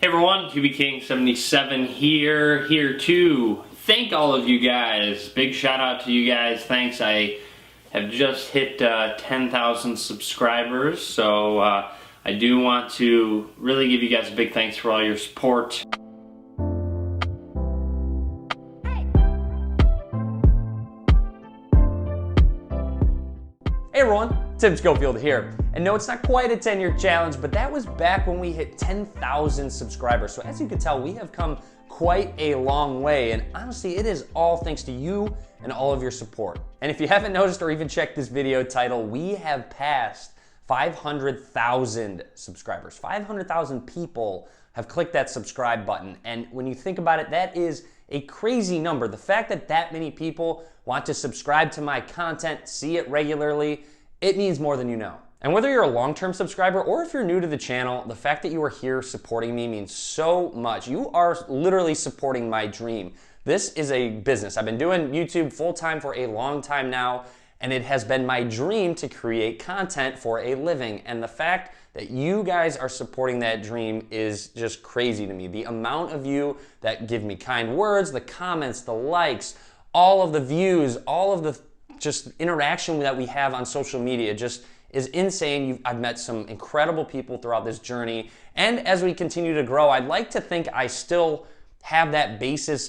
Hey everyone, QBKing77 here to thank all of you guys. Big shout out to you guys. Thanks. I have just hit 10,000 subscribers, so I do want to really give you guys a big thanks for all your support. Hey everyone, Tim Schofield here. And no, it's not quite a 10-year challenge, but that was back when we hit 10,000 subscribers. So as you can tell, we have come quite a long way. And honestly, it is all thanks to you and all of your support. And if you haven't noticed or even checked this video title, we have passed 500,000 subscribers. 500,000 people have clicked that subscribe button. And when you think about it, that is a crazy number. The fact that that many people want to subscribe to my content, see it regularly, it means more than you know. And whether you're a long-term subscriber or if you're new to the channel, the fact that you are here supporting me means so much. You are literally supporting my dream. This is a business. I've been doing YouTube full-time for a long time now, and it has been my dream to create content for a living. And the fact that you guys are supporting that dream is just crazy to me. The amount of you that give me kind words, the comments, the likes, all of the views, all of the just interaction that we have on social media just is insane. I've met some incredible people throughout this journey. And as we continue to grow, I'd like to think I still have that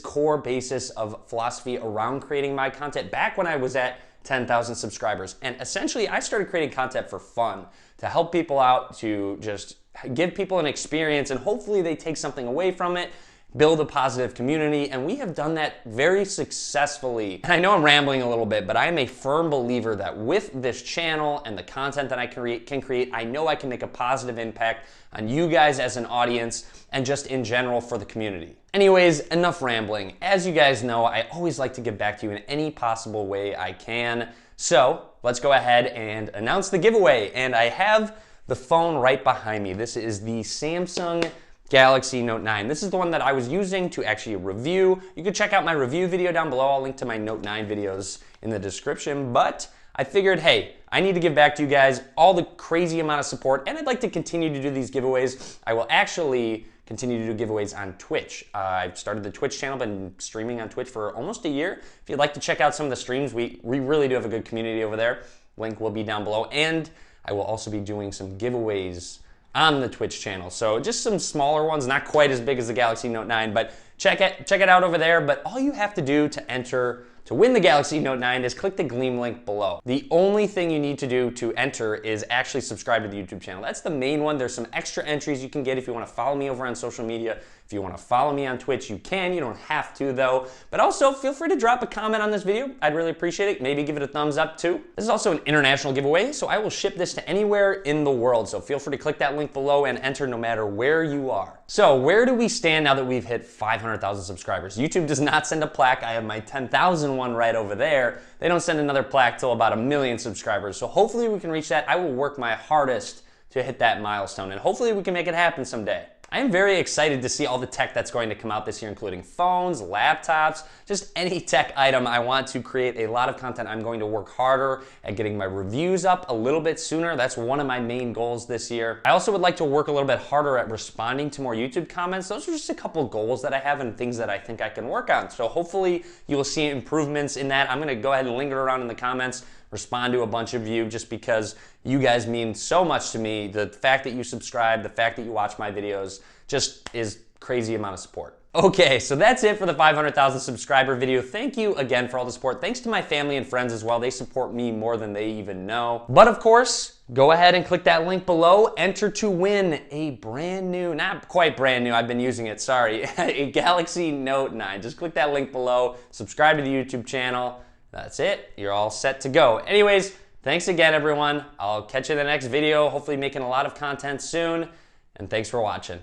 core basis of philosophy around creating my content back when I was at 10,000 subscribers. And essentially, I started creating content for fun, to help people out, to just give people an experience, and hopefully they take something away from it, build a positive community, and we have done that very successfully. And I know I'm rambling a little bit, but I am a firm believer that with this channel and the content that I can create, I know I can make a positive impact on you guys as an audience and just in general for the community. Anyways, enough rambling. As you guys know, I always like to give back to you in any possible way I can. So let's go ahead and announce the giveaway. And I have the phone right behind me. This is the Samsung Galaxy Note 9. This is the one that I was using to actually review. You can check out my review video down below. I'll link to my Note 9 videos in the description. But I figured, hey, I need to give back to you guys all the crazy amount of support, and I'd like to continue to do these giveaways. I will actually continue to do giveaways on Twitch. I've started the Twitch channel, been streaming on Twitch for almost a year. If you'd like to check out some of the streams, we really do have a good community over there. Link will be down below. And I will also be doing some giveaways on the Twitch channel. So just some smaller ones, not quite as big as the Galaxy Note 9, but check it out over there. But all you have to do to win the Galaxy Note 9 is click the Gleam link below. The only thing you need to do to enter is actually subscribe to the YouTube channel. That's the main one. There's some extra entries you can get if you want to follow me over on social media. If you want to follow me on Twitch, you can. You don't have to though. But also feel free to drop a comment on this video. I'd really appreciate it. Maybe give it a thumbs up too. This is also an international giveaway, so I will ship this to anywhere in the world. So feel free to click that link below and enter no matter where you are. So where do we stand now that we've hit 500,000 subscribers? YouTube does not send a plaque. I have my 10,000 one right over there. They don't send another plaque till about 1 million subscribers. So hopefully we can reach that. I will work my hardest to hit that milestone, and hopefully we can make it happen someday. I am very excited to see all the tech that's going to come out this year, including phones, laptops, just any tech item. I want to create a lot of content. I'm going to work harder at getting my reviews up a little bit sooner. That's one of my main goals this year. I also would like to work a little bit harder at responding to more YouTube comments. Those are just a couple goals that I have and things that I think I can work on. So hopefully you will see improvements in that. I'm gonna go ahead and linger around in the comments, respond to a bunch of you just because you guys mean so much to me. The fact that you subscribe, the fact that you watch my videos just is crazy amount of support. Okay, so that's it for the 500,000 subscriber video. Thank you again for all the support. Thanks to my family and friends as well. They support me more than they even know. But of course, go ahead and click that link below. Enter to win a brand new, not quite brand new, I've been using it, sorry, a Galaxy Note 9. Just click that link below, subscribe to the YouTube channel. That's it, you're all set to go. Anyways, thanks again everyone. I'll catch you in the next video, hopefully making a lot of content soon, and thanks for watching.